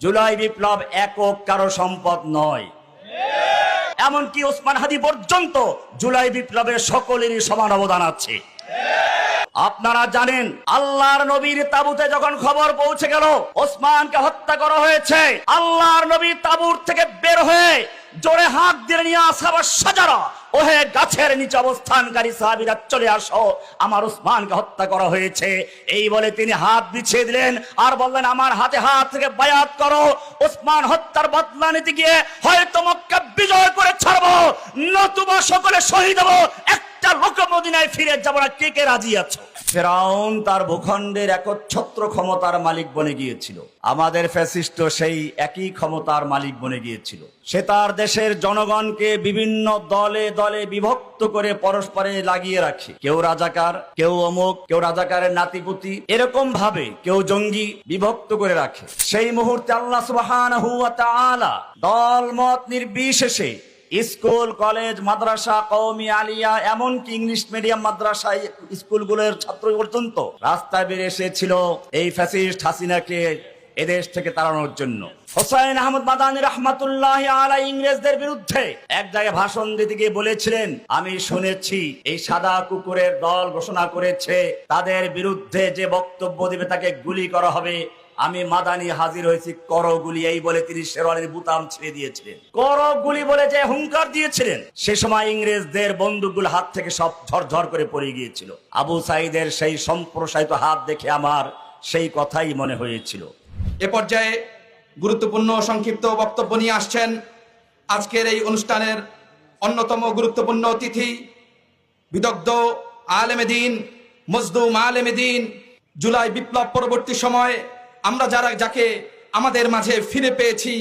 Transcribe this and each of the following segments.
জুলাই বিপ্লব একক কারো সম্পদ নয়, এমনকি ওসমান হাদি পর্যন্ত জুলাই বিপ্লবের সকলেরই সমান অবদান আছে। আপনারা জানেন, আল্লাহর নবীর তাবুতে যখন খবর পৌঁছে গেল ওসমানকে হত্যা করা হয়েছে, আল্লাহর নবী তাবুর থেকে বের হয়ে জোরে হাত দিয়ে নিয়ে আসহাবা সাজারা, ওহে গাছের নিচে অবস্থানকারী সাহাবীরা চলে আসো, আমার ওসমানকে হত্যা করা হয়েছে। এই বলে তিনি হাত বিছিয়ে দিলেন আর বললেন, আমার হাতে হাত থেকে বায়াত করো, ওসমান হত্যার বদলা নিতে গিয়ে হয়তো মক্কা বিজয় করে ছাড়বো, নতুবা সকলে শহীদ হবো, একটা লোক মদিনায় ফিরে যাব না। কে কে রাজি আছো? ফেরাউন তার ভূখণ্ডের একচ্ছত্র ক্ষমতার মালিক বনে গিয়েছিল, আমাদের ফ্যাসিস্ট সেই একই ক্ষমতার মালিক বনে গিয়েছিল। সে তার দেশের জনগণকে বিভিন্ন দলে দলে বিভক্ত করে পরস্পরে লাগিয়ে রাখে, কেউ রাজাকার, কেউ অমুক, কেউ রাজাকারের নাতিপুতি, এরকম ভাবে কেউ জঙ্গি বিভক্ত করে রাখে। সেই মুহূর্তে আল্লাহ সুবহানাহু ওয়া তাআলা দল মত নির্বিশেষে স্কুল, কলেজ, মাদ্রাসা, কওমি, আলিয়া, এমনকি ইংলিশ মিডিয়াম মাদ্রাসা স্কুলগুলোর ছাত্র পর্যন্ত রাস্তায় বেরিয়ে এসেছিল এই ফ্যাসিস্ট হাসিনাকে এদেশ থেকে তাড়ানোর জন্য। হোসাইন আহমদ মাদানী রাহমাতুল্লাহি আলাইহি ইংরেজদের বিরুদ্ধে এক জায়গায় ভাষণ দিতে গিয়ে বলেছিলেন, আমি শুনেছি এই সাদা কুকুরের দল ঘোষণা করেছে তাদের বিরুদ্ধে যে বক্তব্য দিবে তাকে গুলি করা হবে, আমি মাদানি হাজির হয়েছি, করো গুলি। এই বলে তিনি শেরওয়ানির বুতাম ছেড়ে দিয়েছিলেন, করো গুলি বলে যে হুঙ্কার দিয়েছিলেন, সে সময় ইংরেজদের বন্দুকগুলো হাত থেকে সব ঝরঝর করে পড়ে গিয়েছিল। আবু সাইদের সেই সম্প্রসারিত হাত দেখে আমার সেই কথাই মনে হয়েছিল। এ পর্যায়ে গুরুত্বপূর্ণ সংক্ষিপ্ত বক্তব্য নিয়ে আসছেন আজকের এই অনুষ্ঠানের অন্যতম গুরুত্বপূর্ণ অতিথি, বিদগ্ধ আলেমে দ্বীন, মজদুম আলেমে দ্বীন। জুলাই বিপ্লব পরবর্তী সময় আমরা যাকে আমাদের মাঝে ফিরে পেয়েছি,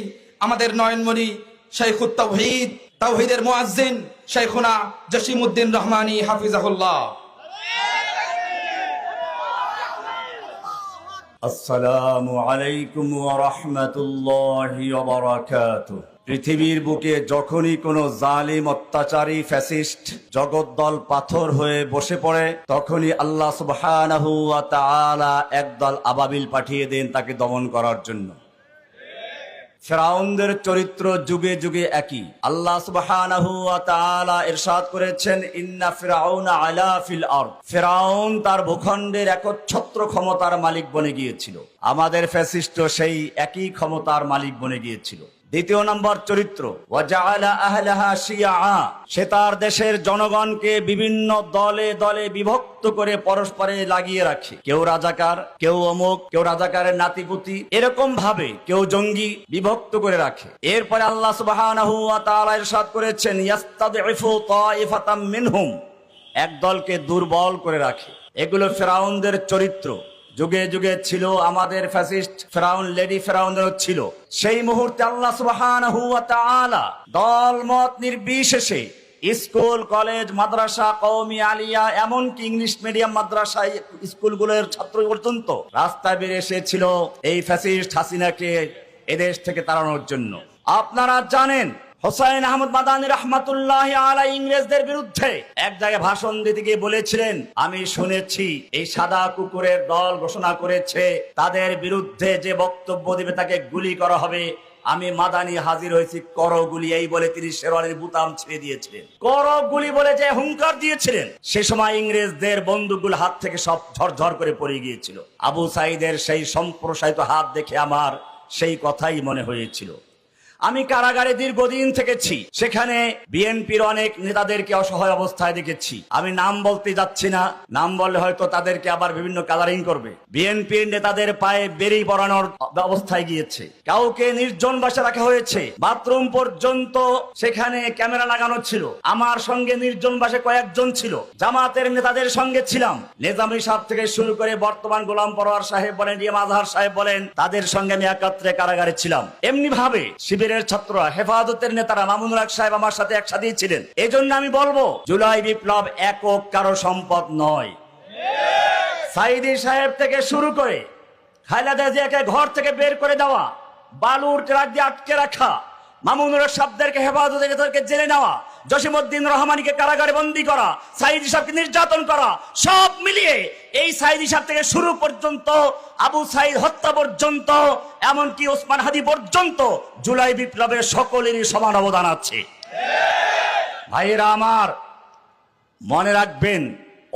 আমাদের নয়নমণি শাইখুত তাওহীদ, তাওহীদের মুয়াজ্জিন শাইখুনা জসিমউদ্দিন রহমানী হাফিজাহুল্লাহ। আসসালামু আলাইকুম ওয়া রাহমাতুল্লাহি ওয়া বারাকাতুহু। পৃথিবীর বুকে যখনই কোনো জালিম, অত্যাচারী, ফ্যাসিস্ট জগদ্দল পাথর হয়ে বসে পড়ে, তখনই আল্লাহ সুবহানাহু ওয়া তাআলা একদল আবাবিল পাঠিয়ে দেন তাকে দমন করার জন্য। ফেরাউনদের চরিত্র যুগে যুগে একই। আল্লাহ সুবহানাহু ওয়া তাআলা ইরশাদ করেছেন, ইন্না ফিরআউনা আলা ফিল আরদ। ফেরাউন তার ভূখণ্ডের একচ্ছত্র ক্ষমতার মালিক বনে গিয়েছিল, আমাদের ফ্যাসিস্ট সেই একই ক্ষমতার মালিক বনে গিয়েছিল। দ্বিতীয় নম্বর চরিত্র, ওয়াজআলা আহলাহা শিয়া। সে তার দেশের জনগণকে বিভিন্ন দলে দলে বিভক্ত করে পরস্পরে লাগিয়ে রাখে, কেউ রাজাকার, কেউ অমুক, কেউ রাজাকারের নাতিপুতি, এরকম ভাবে কেউ জঙ্গি বিভক্ত করে রাখে। এরপরে আল্লাহ সুবহানাহু ওয়া তাআলা ইরশাদ করেছেন, ইয়াস্তাদঈফু তাইফাতাম মিনহুম, এক দলকে দুর্বল করে রাখে। এগুলো ফেরাউনদের চরিত্র, যুগে যুগে ছিল, আমাদের ফ্যাসিস্ট ফেরাউন, লেডি ফেরাউনও ছিল। সেই মুহূর্তে আল্লাহ সুবহানাহু ওয়া তাআলা দল মত নির্বিশেষে স্কুল, কলেজ, মাদ্রাসা, কওমি, আলিয়া, এমনকি ইংলিশ মিডিয়াম মাদ্রাসা স্কুলগুলোর ছাত্র পর্যন্ত রাস্তায় বেরিয়ে এসেছিল এই ফ্যাসিস্ট হাসিনাকে এদেশ থেকে তাড়ানোর জন্য। আপনারা জানেন, হোসাইন আহমদ মাদানী রাহমাতুল্লাহি আলাইহি ইংরেজদের বিরুদ্ধে এক জায়গায় ভাষণ দিতে গিয়ে বলেছিলেন, আমি শুনেছি এই সাদা কুকুরের দল ঘোষণা করেছে তাদের বিরুদ্ধে যে বক্তব্য দিবে তাকে গুলি করা হবে, আমি মাদানি হাজির হয়েছি, করো গুলি। এই বলে তিনি শেরওয়ানির বুতাম ছেড়ে দিয়েছিলেন, করো গুলি বলে যে হুঙ্কার দিয়েছিলেন, সে সময় ইংরেজদের বন্দুকগুলো হাত থেকে সব ঝরঝর করে পড়ে গিয়েছিল। আবু সাইদের সেই সম্প্রসারিত হাত দেখে আমার সেই কথাই মনে হয়েছিল। আমি কারাগারে দীর্ঘদিন থেকেছি, সেখানে বিএনপির অনেক নেতাদেরকে অসহায় অবস্থায় দেখেছি। আমি নাম বলতে যাচ্ছি না, নাম বললে হয়তো তাদেরকে আবার বিভিন্ন কালারিং করবে। বিএনপির নেতাদের পায়ে বেরি পরানোর অবস্থায় গিয়েছে, কাউকে নির্জন বাসে রাখা হয়েছে, বাথরুম পর্যন্ত সেখানে ক্যামেরা লাগানো ছিল। আমার সঙ্গে নির্জন বাসে কয়েকজন ছিল, জামাতের নেতাদের সঙ্গে ছিলাম, নেজামি সাহেব থেকে শুরু করে বর্তমান গোলাম পরোয়ার সাহেব বলেন, ইমাম আজহার সাহেব বলেন, তাদের সঙ্গে আমি একাত্রে কারাগারে ছিলাম। এমনি ভাবে শিবিরের ছাত্ররা, হেফাজতের নেতারা, মামুনুল হক সাহেব আমার সাথে একসাথেই ছিলেন। এই জন্য আমি বলবো, জুলাই বিপ্লব একক কারো সম্পদ নয়। সাইদি সাহেব থেকে শুরু করে খালেদা জিয়াকে ঘর থেকে বের করে দেওয়া, বালুর ট্রাক দিয়ে আটকে রাখা, মামুনুল হক সাহেবদেরকে হেফাজতে জেলে নেওয়া, জসিমউদ্দিন রহমানীকে কারাগারে বন্দী করা, সাইদি সাহেবকে নির্যাতন করা, সব মিলিয়ে এই সাইদি সাহেব থেকে শুরু পর্যন্ত, আবু সাইদ হত্যা পর্যন্ত, এমনকি ওসমান হাদি পর্যন্ত জুলাই বিপ্লবের সকলেরই সমান অবদান আছে। ভাইয়েরা আমার, মনে রাখবেন,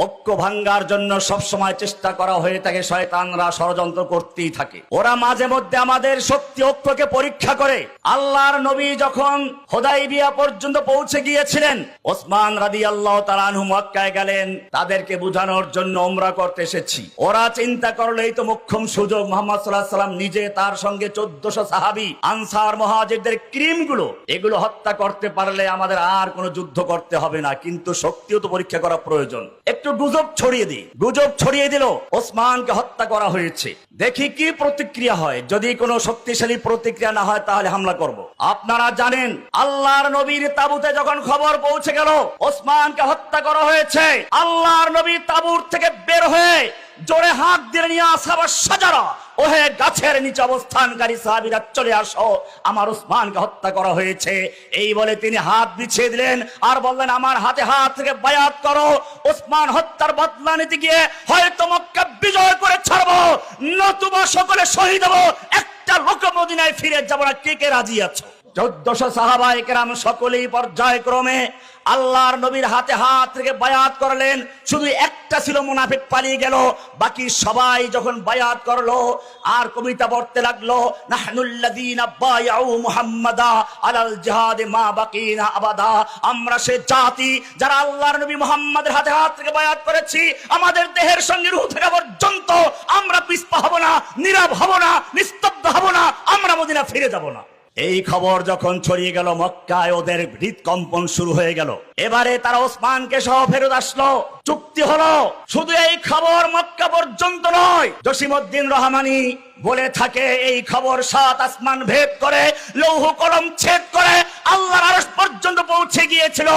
ঐক্য ভাঙ্গার জন্য সবসময় চেষ্টা করা হয়ে থাকে, শয়তানরা ষড়যন্ত্র করতেই থাকে। ওরা মাঝে মধ্যে আমাদের শক্তি ঐক্যকে পরীক্ষা করে। আল্লাহর নবী যখন হুদাইবিয়া পর্যন্ত পৌঁছে গিয়েছিলেন, ওসমান রাদিয়াল্লাহু তাআলা আনহু মক্কায় গেলেন তাদেরকে বুঝানোর জন্য, উমরা করতে এসেছি। ওরা চিন্তা করলো এই তো মোক্ষম সুযোগ, মুহাম্মদ সাল্লাল্লাহু আলাইহি সাল্লাম নিজে, তার সঙ্গে 1400 সাহাবী, আনসার মুহাজিরদের ক্রিমগুলো, এগুলো হত্যা করতে পারলে আমাদের আর কোনো যুদ্ধ করতে হবে না। কিন্তু শক্তিও তো পরীক্ষা করা প্রয়োজন। একটু গুজব ছড়িয়ে দিই। গুজব ছড়িয়ে দিল ওসমানকে হত্যা করা হয়েছে, দেখি কি প্রতিক্রিয়া হয়। যদি কোনো শক্তিশালী প্রতিক্রিয়া না হয় তাহলে হামলা করব। আপনারা জানেন, আল্লাহর নবীর তাবুতে যখন খবর পৌঁছে গেল ওসমানকে হত্যা করা হয়েছে, আল্লাহর নবী তাবুর থেকে বের হয়ে জোরে হাত দিয়ে নিয়ে আসহাবাস সাজারা, ওহে গাছের নিচে অবস্থানকারী সাহাবীরা চলে আসো, আমার ওসমানকে হত্যা করা হয়েছে। এই বলে তিনি হাত বিছিয়ে দিলেন আর বললেন, আমার হাতে হাত থেকে বায়াত করো। ওসমান হত্যার বদলা নিতে গিয়ে হয়তো মক্কা বিজয় করে ছাড়বো, নতুবা সকলে শহীদ হবো, একটা লোক মদিনায় ফিরে যাবো না। কে কে রাজি আছো? 1400 সাহাবায়ে কেরাম সকলেই পর্যায়ক্রমে আল্লাহর নবীর হাতে হাত থেকে বায়াত করলেন। শুধু একটা ছিল মুনাফিক, পালিয়ে গেল। বাকি সবাই যখন বায়াত করলো আর কবিতা পড়তে লাগলো, নাহনুল্লাযীনা বায়াউ মুহাম্মাদা আলাল জিহাদে মা বাকিনা আবাদা, আমরা সে জাতি যারা আল্লাহর নবী মুহাম্মাদের হাতে হাত থেকে বায়াত করেছি, আমাদের দেহের সঙ্গে রূহ থাকা পর্যন্ত আমরা পিছপা হব না, নীরব হব না, নিস্তব্ধ হব না, আমরা মদিনা ফিরে যাব না। এই খবর যখন ছড়িয়ে গেল মক্কায়, ওদের হৃদকম্পন শুরু হয়ে গেল। এবারে তারা ওসমানকে সহ ফেরত আসলো, চুক্তি হলো। শুধু এই খবর মক্কা পর্যন্ত নয়, জসিমউদ্দিন রহমানী বলে থাকে এই খবর 7 আসমান ভেদ করে, লৌহ কলম ছেদ করে আল্লাহর আরশ পর্যন্ত পৌঁছে গিয়েছিল।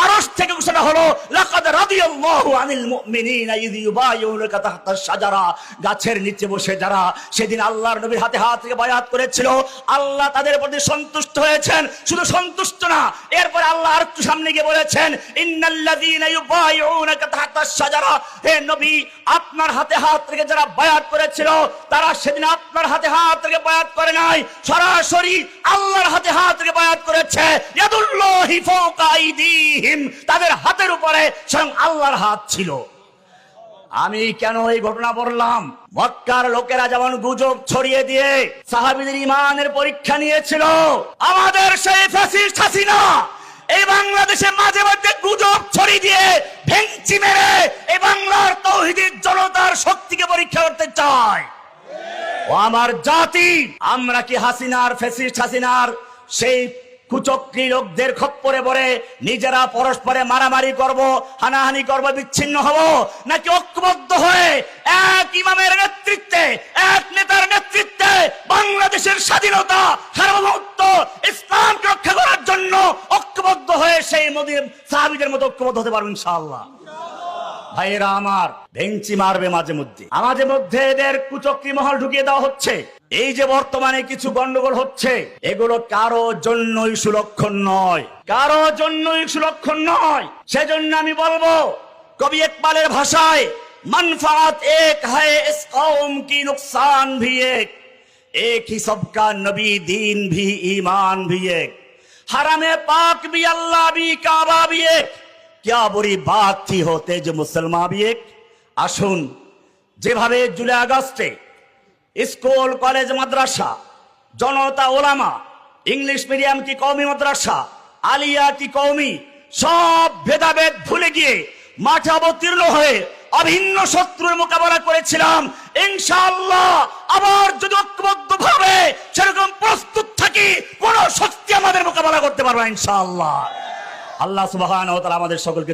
আরশ থেকে ঘোষণা হলো, লাকাদ রাদিয়াল্লাহু আনিল মুমিনিনা ইয ইউবাইউনাকা তাহতাশ শাজারা, গাছের নিচে বসে যারা সেদিন আল্লাহর নবীর হাতে হাত থেকে বায়াত করেছিল, আল্লাহ তাদের প্রতি সন্তুষ্ট হয়েছেন। শুধু সন্তুষ্ট না, এরপর আল্লাহ আর একটু সামনে গিয়ে বলেছেন, ইন্নাল্লাযীনা ইউবাইউনাকা তাহতাশ শাজারা, হে নবী, আপনার হাতে হাত থেকে যারা বায়াত করেছিল তারা সেদিন আপনার হাতে হাত থেকে বায়াত করে নাই, সরাসরি আল্লাহর হাতে হাত থেকে বায়াত করেছে। ইয়াদুল্লাহি ফাওকা আইদিহিম, তাদের হাতের উপরে স্বয়ং আল্লাহর হাত ছিল। আমি কেন এই ঘটনা বললাম? মক্কার লোকেরা যেমন গুজব ছড়িয়ে দিয়ে সাহাবীদের ঈমানের পরীক্ষা নিয়েছিল, আমাদের সেই ফ্যাসিস্ট হাসিনা এই বাংলাদেশে মাঝে মধ্যে গুজব ছড়িয়ে দিয়ে ভেঙচি মেরে এই বাংলার তাওহীদের জনতার শক্তিকে পরীক্ষা করতে চায়। ও আমার জাতি, আমরা কি হাসিনার, ফ্যাসিস্ট হাসিনার সেই কুচক্রী লোকদের খপ্পরে পড়ে নিজেরা পরস্পরে মারামারি করব, হানাহানি করব, বিচ্ছিন্ন হব, নাকি ঐক্যবদ্ধ হয়ে এক ইমামের নেতৃত্বে, এক নেতার নেতৃত্বে বাংলাদেশের স্বাধীনতা, সার্বভৌমত্ব, ইসলামকে রক্ষা করার জন্য ঐক্যবদ্ধ হয়ে সেই মদিনার সাহাবীদের মতো ঐক্যবদ্ধ হতে পারবো ইনশাআল্লাহ? ভাইয়েরা আমার, ভেঙচি মারবে মাঝে মধ্যে, মাঝে মধ্যে এদের কুচক্রী মহল ঢুকিয়ে দেওয়া হচ্ছে। এই যে বর্তমানে কিছু গন্ডগোল হচ্ছে, এগুলো কারো জন্যই সুলক্ষণ নয়, কারো জন্যই সুলক্ষণ নয়। সেজন্য আমি বলবো, কবি ইকবালের ভাষায়, মানফাত এক হ্যায় ইস কওম কি নুকসান ভি এক হি সবকা নবী দীন ভি ঈমান ভি এক, হারামে পাক ভি আল্লাহ ভি কাবা ভি এক, क्या बुरी बात थी होते जो मुसलमान भी एक। আসুন, যেভাবে জুলাই আগস্টে স্কুল কলেজ মাদ্রাসা, জনতা ওলামা, ইংলিশ মিডিয়াম কি কওমি মাদ্রাসা, আলিয়া কি কওমি, সব ভেদাভেদ ভুলে গিয়ে মাঠে অবতীর্ণ হয়ে অভিন্ন শত্রুর মোকাবেলা করেছিলাম, ইনশাআল্লাহ আবার যদি ঐক্যবদ্ধ ভাবে সেরকম প্রস্তুত থাকি, কোন শক্তি আমাদের মোকাবেলা করতে পারবে ইনশাআল্লাহ। আল্লাহ সুবহানাহু ওয়া তাআলা আমাদের সকলকে